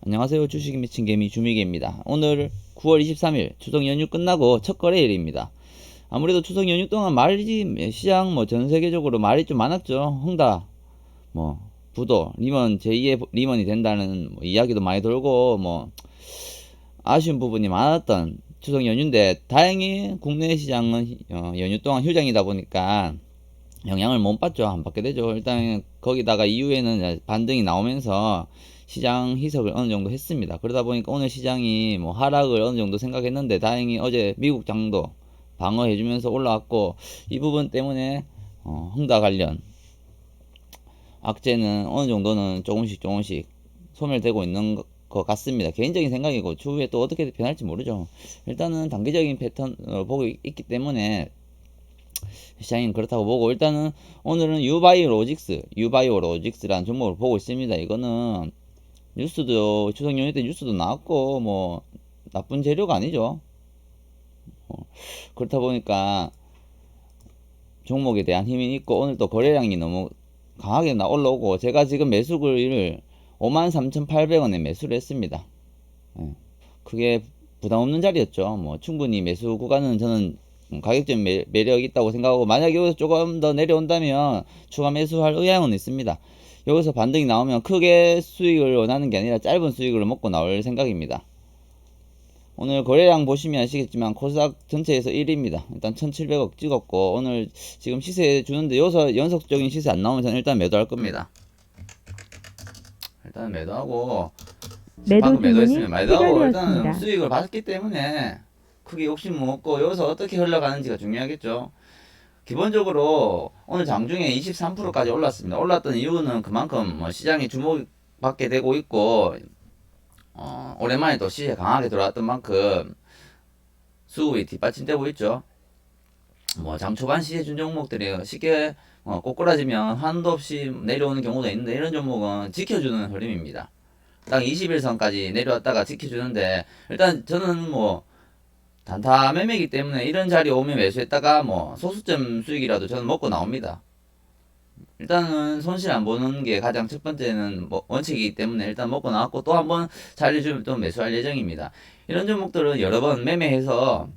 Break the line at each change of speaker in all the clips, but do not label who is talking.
안녕하세요. 주식이 미친 개미 주미개입니다. 오늘 9월 23일 추석 연휴 끝나고 첫 거래일입니다. 아무래도 추석 연휴 동안 말이 시장 전 세계적으로 말이 좀 많았죠. 흥다 뭐 부도 리먼 제2의 리먼이 된다는 이야기도 많이 돌고 아쉬운 부분이 많았던 추석 연휴인데 다행히 국내 시장은 연휴 동안 휴장이다 보니까 영향을 못 받죠. 안 받게 되죠. 일단 거기다가 이후에는 반등이 나오면서 시장 희석을 어느 정도 했습니다. 그러다 보니까 오늘 시장이 하락을 어느 정도 생각했는데 다행히 어제 미국 장도 방어해주면서 올라왔고, 이 부분 때문에 흥다 관련 악재는 어느 정도는 조금씩 소멸되고 있는 것 같습니다. 개인적인 생각이고 추후에 또 어떻게 변할지 모르죠. 일단은 단기적인 패턴을 보고 있기 때문에 시장은 그렇다고 보고, 일단은 오늘은 유바이오로직스라는 종목을 보고 있습니다. 이거는 뉴스도 추석 연휴 때 뉴스도 나왔고 나쁜 재료가 아니죠. 그렇다 보니까 종목에 대한 힘이 있고, 오늘 또 거래량이 너무 강하게 올라오고, 제가 지금 매수를 53,800원에 매수를 했습니다. 그게 부담 없는 자리였죠. 충분히 매수 구간은 저는 가격적 매력이 있다고 생각하고, 만약에 여기서 조금 더 내려온다면 추가 매수할 의향은 있습니다. 여기서 반등이 나오면 크게 수익을 원하는 게 아니라 짧은 수익을 먹고 나올 생각입니다. 오늘 거래량 보시면 아시겠지만 코스닥 전체에서 1위입니다. 일단 1700억 찍었고, 오늘 지금 시세 주는데 여기서 연속적인 시세 안 나오면 저는 일단 매도할 겁니다. 일단 매도하고, 방금 매도했으면 매도하고 일단 수익을 받았기 때문에 크게 욕심 못 먹고 여기서 어떻게 흘러가는지가 중요하겠죠. 기본적으로 오늘 장중에 23%까지 올랐습니다. 올랐던 이유는 그만큼 시장이 주목받게 되고 있고, 오랜만에 또 시세 강하게 들어왔던 만큼 수급이 뒷받침되고 있죠. 장 초반 시세 준 종목들이 쉽게 꼬꾸라지면 한도 없이 내려오는 경우도 있는데, 이런 종목은 지켜주는 흐름입니다. 딱 21선까지 내려왔다가 지켜주는데, 일단 저는 단타 매매이기 때문에 이런 자리 오면 매수했다가 소수점 수익이라도 저는 먹고 나옵니다. 일단은 손실 안 보는 게 가장 첫 번째는 원칙이기 때문에 일단 먹고 나왔고, 또 한번 자리 주면 또 매수할 예정입니다. 이런 종목들은 여러 번 매매해서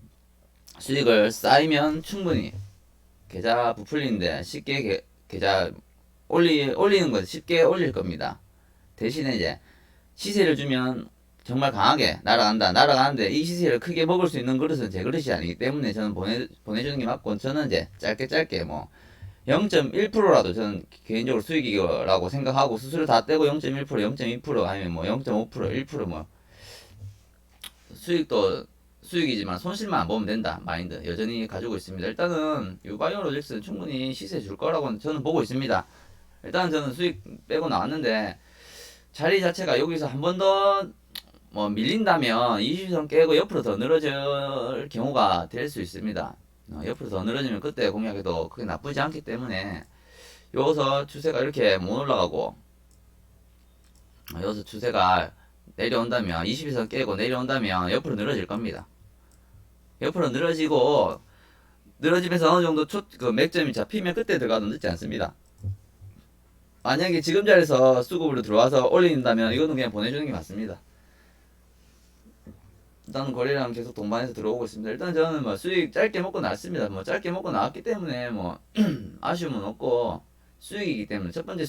수익을 쌓이면 충분히 계좌 부풀리는데 쉽게 계좌 올리는 건 쉽게 올릴 겁니다. 대신에 이제 시세를 주면 정말 강하게 날아가는데 이 시세를 크게 먹을 수 있는 그릇은 제 그릇이 아니기 때문에 저는 보내주는 게 맞고, 저는 이제 짧게 0.1%라도 저는 개인적으로 수익이라고 생각하고, 수수료 다 떼고 0.1%, 0.2% 아니면 0.5%, 1% 수익도 수익이지만 손실만 안 보면 된다 마인드 여전히 가지고 있습니다. 일단은 유바이오 로직스는 충분히 시세 줄 거라고 저는 보고 있습니다. 일단 저는 수익 빼고 나왔는데, 자리 자체가 여기서 한 번 더 밀린다면 20선 깨고 옆으로 더 늘어질 경우가 될 수 있습니다. 옆으로 더 늘어지면 그때 공략해도 그게 나쁘지 않기 때문에, 여기서 추세가 이렇게 못 올라가고 여기서 추세가 내려온다면 22선 깨고 내려온다면 옆으로 늘어질 겁니다. 옆으로 늘어지면서 어느 정도 맥점이 잡히면 그때 들어가도 늦지 않습니다. 만약에 지금 자리에서 수급으로 들어와서 올린다면 이거는 그냥 보내주는 게 맞습니다. 일단 거래량 계속 동반해서 들어오고 있습니다. 일단 저는 수익 짧게 먹고 나왔습니다. 짧게 먹고 나왔기 때문에 아쉬움은 없고 수익이기 때문에, 첫 번째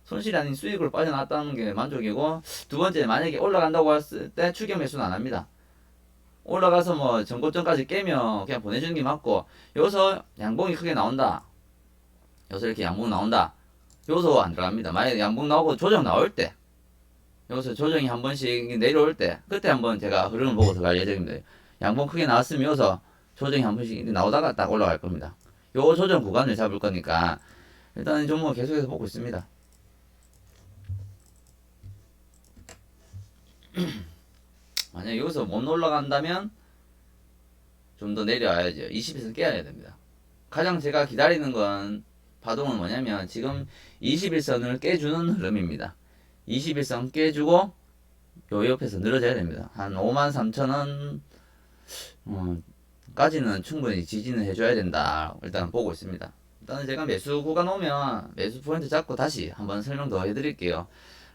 손실이 아닌 수익으로 빠져나왔다는 게 만족이고, 두 번째 만약에 올라간다고 했을 때 추격 매수는 안 합니다. 올라가서 전고점까지 깨면 그냥 보내주는 게 맞고, 여기서 양봉이 크게 나온다, 여기서 이렇게 양봉 나온다, 여기서 안 들어갑니다. 만약에 양봉 나오고 조정 나올 때, 여기서 조정이 한 번씩 내려올 때, 그때 한번 제가 흐름을 보고 들어갈 예정입니다. 양봉 크게 나왔으면 여기서 조정이 한 번씩 나오다가 딱 올라갈 겁니다. 요 조정 구간을 잡을 거니까 일단 이 종목 계속해서 보고 있습니다. 만약 여기서 못 올라간다면 좀 더 내려와야죠. 20에서 깨야 됩니다. 가장 제가 기다리는 건 파동은 뭐냐면, 지금 21선을 깨주는 흐름입니다. 21선 깨주고 요 옆에서 늘어져야 됩니다. 한 53,000원 까지는 충분히 지지는 해줘야 된다 일단 보고 있습니다. 일단은 제가 매수 구간 오면 매수 포인트 잡고 다시 한번 설명 더 해드릴게요.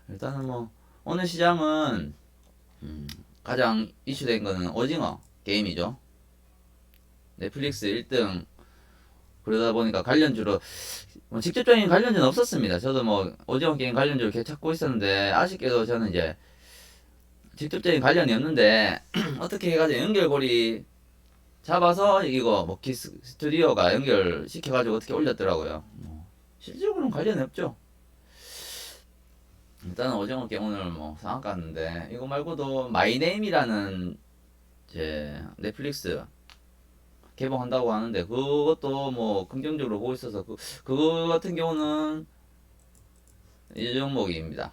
일단은 오늘 시장은 가장 이슈된 거는 오징어 게임이죠. 넷플릭스 1등. 그러다 보니까 관련주로 뭐 직접적인 관련주는 없었습니다. 저도 뭐 오징어 게임 관련주를 계속 찾고 있었는데 아쉽게도 저는 이제 직접적인 관련이 없는데 어떻게 해가지고 연결고리 잡아서 이거 뭐 키 스튜디오가 연결시켜가지고 어떻게 올렸더라고요. 뭐 실질적으로는 관련이 없죠. 일단은 오징어 게임 오늘 뭐 상한가 갔는데 이거 말고도 마이네임이라는 이제 넷플릭스 개봉한다고 하는데 그것도 뭐 긍정적으로 보고 있어서 그거 같은 경우는 이 종목입니다.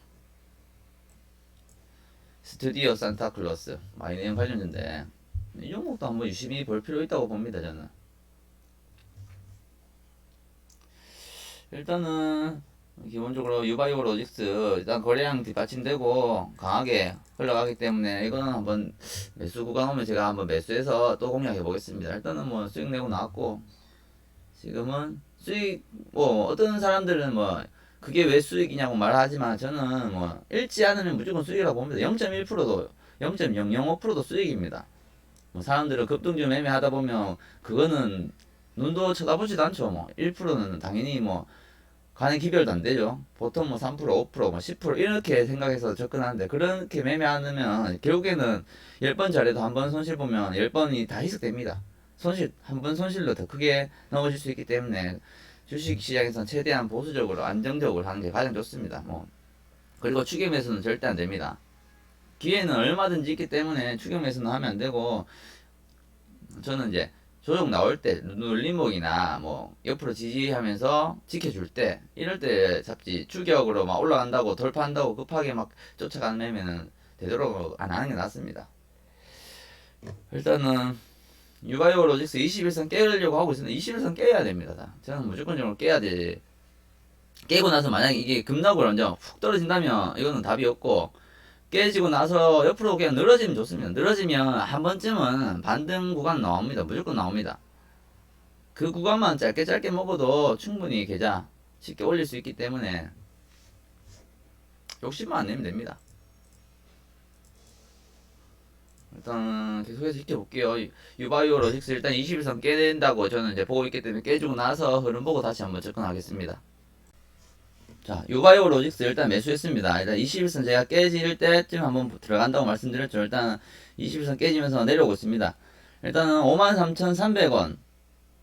스튜디오 산타클로스 마이네임 관련주인데 이 종목도 한번 유심히 볼 필요 있다고 봅니다. 저는 일단은 기본적으로 유바이오 로직스 일단 거래량 뒷받침되고 강하게 흘러가기 때문에 이거는 한번 매수 구간 오면 제가 한번 매수해서 또 공략해 보겠습니다. 일단은 뭐 수익 내고 나왔고 지금은 수익 뭐 어떤 사람들은 뭐 그게 왜 수익이냐고 말하지만 저는 뭐 읽지 않으면 무조건 수익이라고 봅니다. 0.1%도 0.005%도 수익입니다. 뭐 사람들은 급등주 매매하다 보면 그거는 눈도 쳐다보지도 않죠. 뭐 1%는 당연히 뭐 간의 기별도 안 되죠. 보통 뭐 3%, 5%, 뭐 10% 이렇게 생각해서 접근하는데 그렇게 매매 안 하면 결국에는 10번 잘해도 한 번 손실 보면 10번이 다 희석됩니다. 손실, 한 번 손실로 더 크게 넘어질 수 있기 때문에 주식 시장에서는 최대한 보수적으로 안정적으로 하는 게 가장 좋습니다. 뭐 그리고 추격 매수는 절대 안 됩니다. 기회는 얼마든지 있기 때문에 추격 매수는 하면 안 되고 저는 이제 조정 나올 때 눌림목이나 뭐 옆으로 지지하면서 지켜줄 때 이럴 때 잡지 추격으로 막 올라간다고 돌파한다고 급하게 막 쫓아가는 매매는 되도록 안 하는 게 낫습니다. 일단은 유바이오 로직스 21선 깨려고 하고 있습니다. 21선 깨야 됩니다. 다. 저는 무조건적으로 깨야 돼. 깨고 나서 만약에 이게 급락으로 완전 훅 떨어진다면 이거는 답이 없고 깨지고 나서 옆으로 그냥 늘어지면 좋습니다. 늘어지면 한 번쯤은 반등 구간 나옵니다. 무조건 나옵니다. 그 구간만 짧게 짧게 먹어도 충분히 계좌 쉽게 올릴 수 있기 때문에 욕심만 안 내면 됩니다. 일단 계속해서 지켜볼게요. 유바이오 로직스 일단 21선 깨낸다고 저는 이제 보고 있기 때문에 깨주고 나서 흐름 보고 다시 한번 접근하겠습니다. 자, 유바이오 로직스 일단 매수했습니다. 일단 21선 제가 깨질 때쯤 한번 들어간다고 말씀드렸죠. 일단 21선 깨지면서 내려오고 있습니다. 일단은 53,300원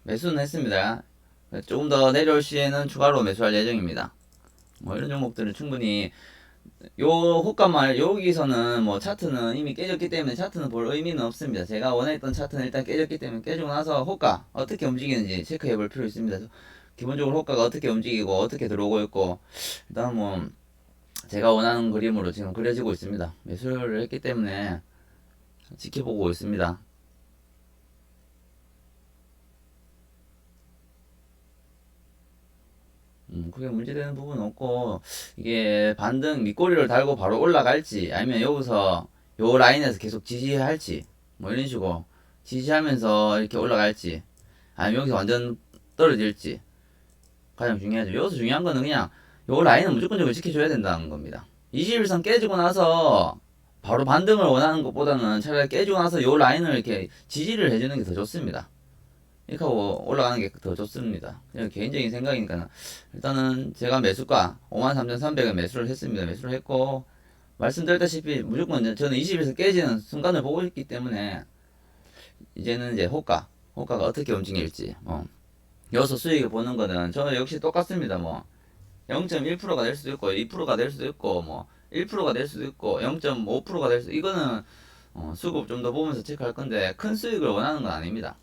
매수는 했습니다. 조금 더 내려올 시에는 추가로 매수할 예정입니다. 뭐 이런 종목들은 충분히 요 호가말 여기서는 뭐 차트는 이미 깨졌기 때문에 차트는 볼 의미는 없습니다. 제가 원했던 차트는 일단 깨졌기 때문에 깨지고 나서 호가 어떻게 움직이는지 체크해 볼 필요 있습니다. 기본적으로 호가가 어떻게 움직이고 어떻게 들어오고 있고 일단 뭐 제가 원하는 그림으로 지금 그려지고 있습니다. 매수를 했기 때문에 지켜보고 있습니다. 크게 문제되는 부분은 없고 이게 반등 밑꼬리를 달고 바로 올라갈지 아니면 여기서 요 라인에서 계속 지지할지 뭐 이런 식으로 지지하면서 이렇게 올라갈지 아니면 여기서 완전 떨어질지 가장 중요하죠. 여기서 중요한 거는 그냥 요 라인은 무조건적으로 지켜줘야 된다는 겁니다. 21선 깨지고 나서 바로 반등을 원하는 것보다는 차라리 깨지고 나서 요 라인을 이렇게 지지를 해주는 게 더 좋습니다. 이렇게 하고 올라가는 게 더 좋습니다. 개인적인 생각이니까 일단은 제가 매수가 53,300원 매수를 했습니다. 매수를 했고 말씀드렸다시피 무조건 저는 20에서 깨지는 순간을 보고 있기 때문에 이제는 이제 호가가 어떻게 움직일지 여기서 수익을 보는 거는 저 역시 똑같습니다. 뭐 0.1%가 될 수도 있고 2%가 될 수도 있고 뭐 1%가 될 수도 있고 0.5%가 될 수도 이거는 수급 좀 더 보면서 체크할 건데 큰 수익을 원하는 건 아닙니다.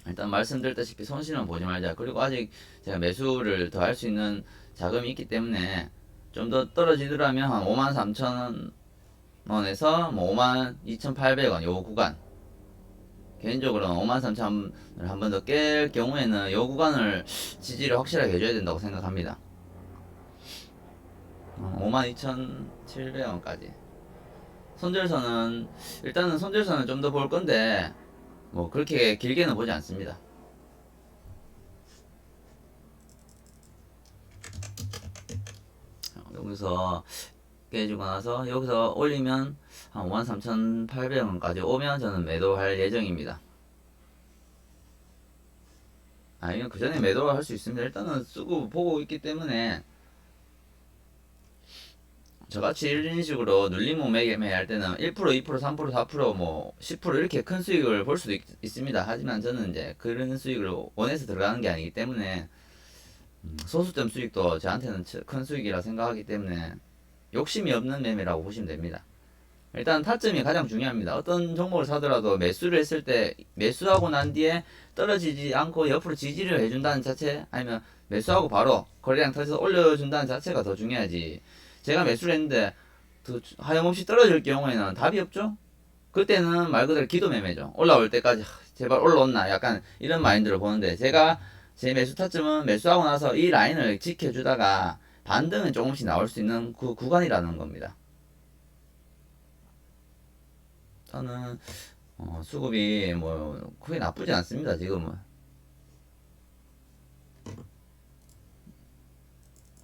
일단 말씀드렸다시피 손실은 보지 말자. 그리고 아직 제가 매수를 더 할 수 있는 자금이 있기 때문에 좀 더 떨어지더라면 한 53,000원에서 뭐 52,800원 요 구간 개인적으로는 53,000원을 한 번 더 깰 경우에는 요 구간을 지지를 확실하게 해줘야 된다고 생각합니다. 52,700원까지 손절선은 일단은 손절선은 좀 더 볼 건데 뭐 그렇게 길게는 보지 않습니다. 여기서 깨지고 나서 여기서 올리면 한 53,800원까지 오면 저는 매도할 예정입니다. 아니면 그 전에 매도를 할 수 있습니다. 일단은 쓰고 보고 있기 때문에 저같이 이런 식으로 눌림목 매매할 때는 1%, 2%, 3%, 4%, 뭐 10% 이렇게 큰 수익을 볼 수도 있습니다. 하지만 저는 이제 그런 수익을 원해서 들어가는 게 아니기 때문에 소수점 수익도 저한테는 큰 수익이라 생각하기 때문에 욕심이 없는 매매라고 보시면 됩니다. 일단 타점이 가장 중요합니다. 어떤 종목을 사더라도 매수를 했을 때 매수하고 난 뒤에 떨어지지 않고 옆으로 지지를 해준다는 자체, 아니면 매수하고 바로 거래량 터져서 올려준다는 자체가 더 중요하지. 제가 매수를 했는데 하염없이 떨어질 경우에는 답이 없죠. 그때는 말 그대로 기도 매매죠. 올라올 때까지 제발 올라온나 약간 이런 마인드로 보는데, 제가 제 매수 타점은 매수하고 나서 이 라인을 지켜주다가 반등은 조금씩 나올 수 있는 그 구간이라는 겁니다. 저는 수급이 뭐 크게 나쁘지 않습니다. 지금은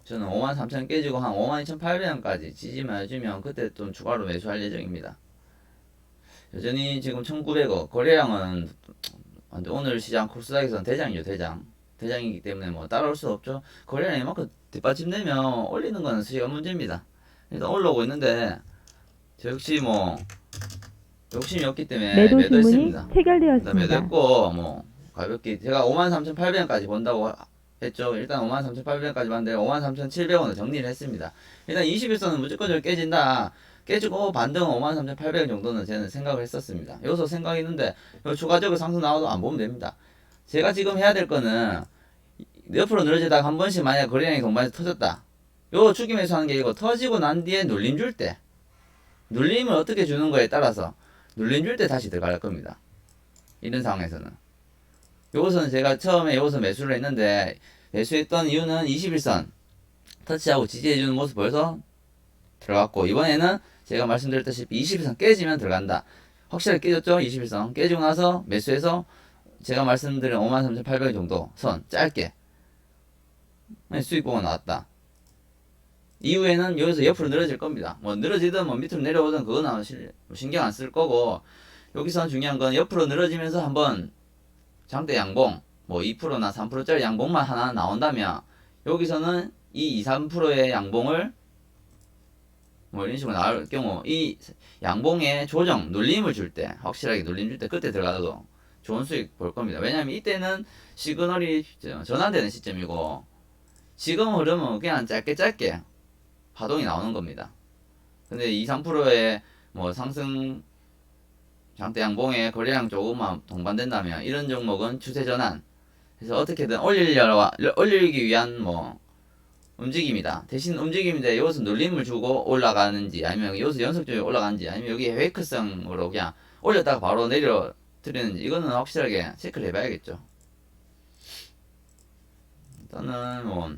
저는 53,000 깨지고 한 52,800원까지 지지만 해주면 그때 좀 추가로 매수할 예정입니다. 여전히 지금 1,900억 거래량은 오늘 시장 코스닥에서는 대장이죠. 대장이기 때문에 뭐 따라올 수 없죠. 거래량이 이만큼 뒷받침되면 올리는 건 시간 문제입니다. 일단 올라오고 있는데 저 역시 뭐 욕심이 없기 때문에
매도 주문이
매도했습니다. 일단
체결되었습니다.
매도했고 뭐 가볍게 제가 53,800원까지 본다고 했죠. 일단 53,800원까지 봤는데 53,700원을 정리를 했습니다. 일단 21선은 무조건 깨진다. 깨지고 반등은 53,800원 정도는 저는 생각을 했었습니다. 여기서 생각이 있는데 추가적으로 상승 나와도 안 보면 됩니다. 제가 지금 해야 될 거는 옆으로 늘어지다가 한 번씩 만약 거래량이 동반해서 터졌다. 요 추기 매수하는 게 이거 터지고 난 뒤에 눌림 줄 때, 눌림을 어떻게 주는 거에 따라서 눌림 줄 때 다시 들어갈 겁니다. 이런 상황에서는 요것은 제가 처음에 요것을 매수를 했는데, 매수했던 이유는 21선 터치하고 지지해주는 모습 보여서 들어갔고, 이번에는 제가 말씀드렸다시피 21선 깨지면 들어간다. 확실하게 깨졌죠. 21선 깨지고 나서 매수해서 제가 말씀드린 53,800원 정도 선 짧게 수익 보고 나왔다. 이후에는 여기서 옆으로 늘어질 겁니다. 뭐 늘어지든 뭐 밑으로 내려오든 그거는 신경 안 쓸 거고, 여기서 중요한 건 옆으로 늘어지면서 한번 장대 양봉 뭐 2%나 3%짜리 양봉만 하나 나온다면, 여기서는 이 2, 3%의 양봉을 뭐 이런 식으로 나올 경우 이 양봉의 조정 눌림을 줄 때, 확실하게 눌림 줄 때 그때 들어가도 좋은 수익 볼 겁니다. 왜냐면 이때는 시그널이 전환되는 시점이고, 지금 흐름은 그냥 짧게 파동이 나오는 겁니다. 근데 2, 3%의 뭐 상승 장대 양봉에 거래량 조금만 동반된다면 이런 종목은 추세 전환. 그래서 어떻게든 올리기 위한 뭐 움직임이다. 대신 움직임인데 여기서 눌림을 주고 올라가는지, 아니면 여기서 연속적으로 올라가는지, 아니면 여기 페이크성으로 그냥 올렸다가 바로 내려뜨리는지, 이거는 확실하게 체크를 해봐야겠죠. 일단은 뭐,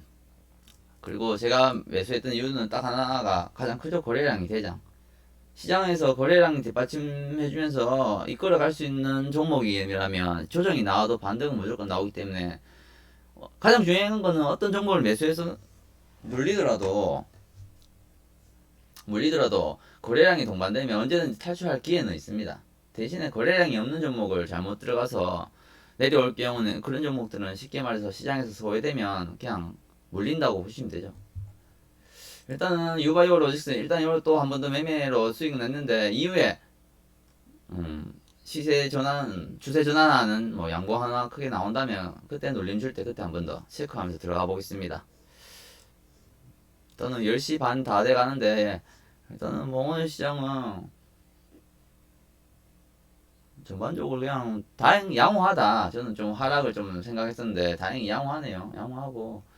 그리고 제가 매수했던 이유는 딱 하나가 가장 크죠. 거래량이 대장. 시장에서 거래량 뒷받침해주면서 이끌어갈 수 있는 종목이라면 조정이 나와도 반등은 무조건 나오기 때문에, 가장 중요한 거는 어떤 종목을 매수해서 물리더라도 거래량이 동반되면 언제든지 탈출할 기회는 있습니다. 대신에 거래량이 없는 종목을 잘못 들어가서 내려올 경우는, 그런 종목들은 쉽게 말해서 시장에서 소외되면 그냥 물린다고 보시면 되죠. 일단은 유바이오 로직스 일단 이걸 또 한 번 더 매매로 수익 냈는데, 이후에 시세 전환, 추세 전환하는 뭐 양봉 하나 크게 나온다면 그때 눌림 줄 때 그때 한 번 더 체크하면서 들어가 보겠습니다. 일단은 10시 반 다 돼 가는데, 일단은 뭐 오늘 시장은 전반적으로 그냥 다행 양호하다. 저는 좀 하락을 좀 생각했었는데 다행히 양호하네요. 양호하고,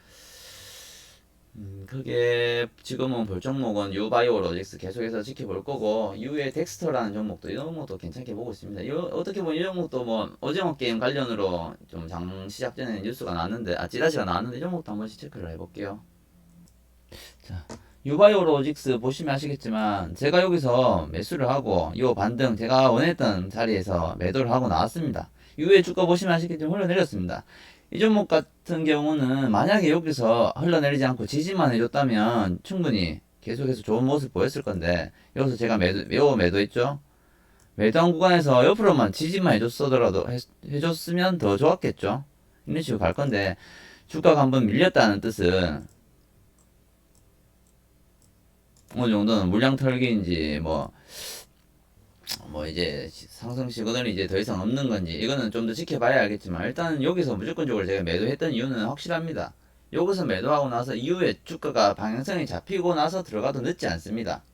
그게 지금은 볼 종목은 유바이오 로직스 계속해서 지켜볼 거고, 유의 덱스터라는 종목도, 이 종목도 괜찮게 보고 있습니다. 어떻게 보면 이 종목도 뭐 오징어 게임 관련으로 좀 장 시작 전에 뉴스가 나왔는데, 찌라시가 나왔는데, 이 종목도 한 번씩 체크를 해볼게요. 자, 유바이오 로직스 보시면 아시겠지만 제가 여기서 매수를 하고 요 반등 제가 원했던 자리에서 매도를 하고 나왔습니다. 유의 주가 보시면 아시겠지만 흘러내렸습니다. 이 종목 같은 경우는 만약에 여기서 흘러내리지 않고 지지만 해줬다면 충분히 계속해서 좋은 모습 보였을 건데 여기서 제가 매도했죠. 매도한 구간에서 옆으로만 지지만 해줬으면 더 좋았겠죠. 이런 식으로 갈 건데 주가가 한번 밀렸다는 뜻은 어느 정도는 물량 털기인지 뭐 이제 상승 시그널이 이제 더 이상 없는 건지 이거는 좀 더 지켜봐야 알겠지만 일단 여기서 무조건적으로 제가 매도했던 이유는 확실합니다. 여기서 매도하고 나서 이후에 주가가 방향성이 잡히고 나서 들어가도 늦지 않습니다.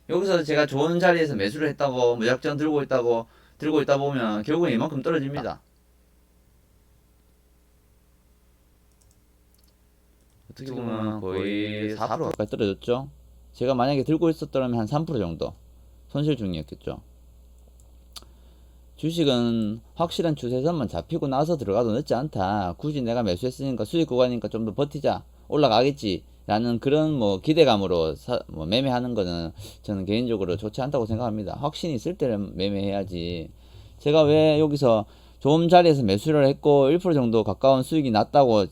여기서 제가 좋은 자리에서 매수를 했다고 무작정 들고 있다 보면 결국은 이만큼 떨어집니다. 어떻게 보면 거의 4%까지 떨어졌죠. 제가 만약에 들고 있었더라면 한 3% 정도 손실 중이었겠죠. 주식은 확실한 추세선만 잡히고 나서 들어가도 늦지 않다. 굳이 내가 매수했으니까 수익 구간이니까 좀 더 버티자. 올라가겠지. 라는 그런 뭐 기대감으로 매매하는 거는 저는 개인적으로 좋지 않다고 생각합니다. 확신이 있을 때는 매매해야지. 제가 왜 여기서 좋은 자리에서 매수를 했고 1% 정도 가까운 수익이 났다고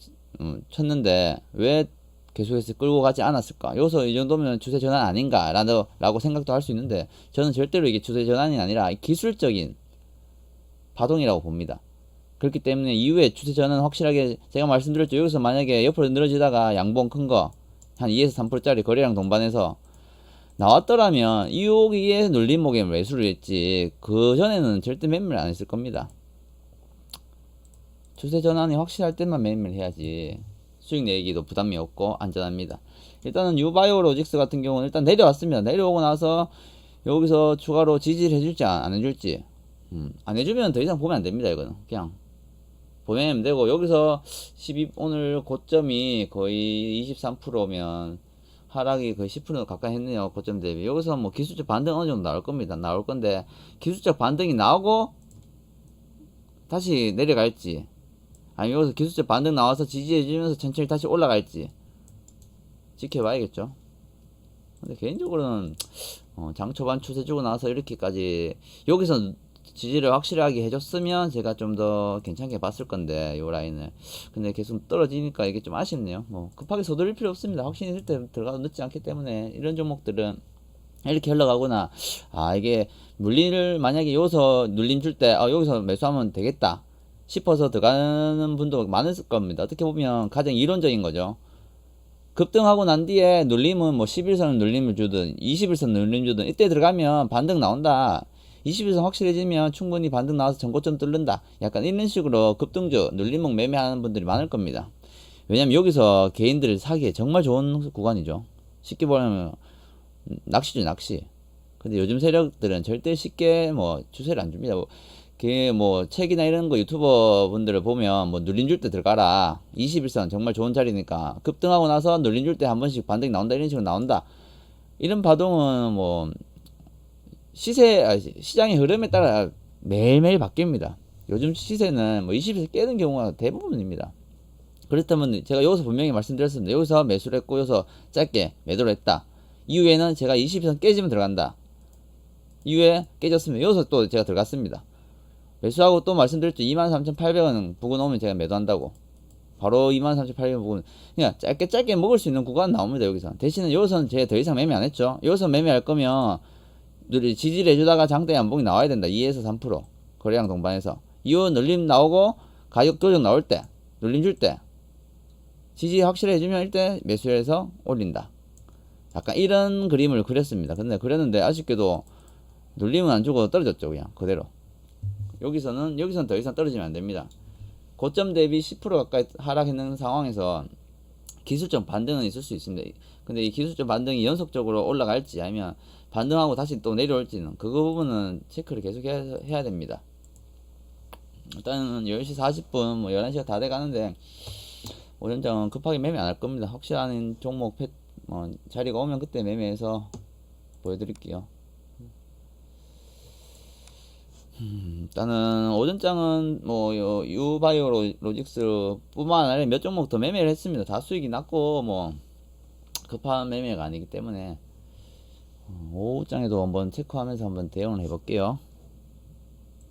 쳤는데 왜 계속해서 끌고 가지 않았을까? 여기서 이 정도면 추세 전환 아닌가? 라고 생각도 할 수 있는데 저는 절대로 이게 추세 전환이 아니라 기술적인 파동이라고 봅니다. 그렇기 때문에 이후에 추세 전환은 확실하게 제가 말씀드렸죠. 여기서 만약에 옆으로 늘어지다가 양봉 큰 거 한 2에서 3%짜리 거래량 동반해서 나왔더라면 이후에 눌림목에 매수를 했지 그 전에는 절대 매매를 안 했을 겁니다. 추세 전환이 확실할 때만 매매를 해야지 수익 내기도 부담이 없고 안전합니다. 일단은 유바이오 로직스 같은 경우는 일단 내려왔습니다. 내려오고 나서 여기서 추가로 지지를 해줄지 안 해줄지 안 해주면 더 이상 보면 안 됩니다. 이거는 그냥 보내면 되고 여기서 오늘 고점이 거의 23%면 하락이 거의 10% 가까이 했네요. 고점 대비. 여기서 뭐 기술적 반등 어느 정도 나올 겁니다. 나올 건데 기술적 반등이 나오고 다시 내려갈지 아니면 여기서 기술적 반등 나와서 지지해주면서 천천히 다시 올라갈지 지켜봐야겠죠. 근데 개인적으로는 장 초반 추세 주고 나서 이렇게까지 여기서 지지를 확실하게 해줬으면 제가 좀 더 괜찮게 봤을 건데 요 라인을 근데 계속 떨어지니까 이게 좀 아쉽네요. 뭐 급하게 서두를 필요 없습니다. 확신이 들 때 들어가도 늦지 않기 때문에 이런 종목들은 이렇게 흘러가거나 이게 물리를 만약에 여기서 눌림 줄 때 여기서 매수하면 되겠다 싶어서 들어가는 분도 많을 겁니다. 어떻게 보면 가장 이론적인 거죠. 급등하고 난 뒤에 눌림은 뭐 11선 눌림을 주든 21선 눌림 주든 이때 들어가면 반등 나온다. 21선 확실해지면 충분히 반등 나와서 전고점 뚫는다. 약간 이런 식으로 급등주 눌림목 매매하는 분들이 많을 겁니다. 왜냐면 여기서 개인들을 사기에 정말 좋은 구간이죠. 쉽게 보면 낚시죠, 낚시. 근데 요즘 세력들은 절대 쉽게 뭐 추세를 안 줍니다. 뭐 책이나 이런 거 유튜버 분들을 보면 뭐 눌림 줄 때 들어가라. 21선 정말 좋은 자리니까 급등하고 나서 눌림 줄 때 한 번씩 반등이 나온다. 이런 식으로 나온다. 이런 파동은 뭐 시장의 흐름에 따라 매일매일 바뀝니다. 요즘 시세는 뭐 20에서 깨는 경우가 대부분입니다. 그렇다면 제가 여기서 분명히 말씀드렸습니다. 여기서 매수를 했고 여기서 짧게 매도를 했다. 이후에는 제가 20에서 깨지면 들어간다. 이후에 깨졌으면 여기서 또 제가 들어갔습니다. 매수하고 또 말씀드렸죠. 23,800원 부근 오면 제가 매도한다고. 바로 23,800원 부근. 그냥 짧게 먹을 수 있는 구간 나옵니다. 여기서. 대신에 여기서는 제가 더 이상 매매 안 했죠. 여기서 매매할 거면 지지를 해주다가 장대 양봉이 나와야 된다. 2에서 3% 거래량 동반해서 이후 눌림 나오고 가격 조정 나올 때 눌림 줄 때 지지 확실해지면 이때 매수해서 올린다. 약간 이런 그림을 그렸습니다. 근데 그렸는데 아쉽게도 눌림은 안 주고 떨어졌죠. 그냥 그대로. 여기서는 더 이상 떨어지면 안 됩니다. 고점 대비 10% 가까이 하락했는 상황에서 기술적 반등은 있을 수 있습니다. 근데 이 기술적 반등이 연속적으로 올라갈지 아니면 반등하고 다시 또 내려올지는 그거 부분은 체크를 계속 해야 됩니다. 일단은 10시 40분 뭐 11시가 다 돼가는데 오전장은 급하게 매매 안 할 겁니다. 확실한 종목 자리가 오면 그때 매매해서 보여드릴게요. 일단은 오전장은 뭐 유바이오 로직스 뿐만 아니라 몇 종목 더 매매를 했습니다. 다 수익이 났고 뭐 급한 매매가 아니기 때문에 오후장에도 한번 체크하면서 한번 대응을 해볼게요.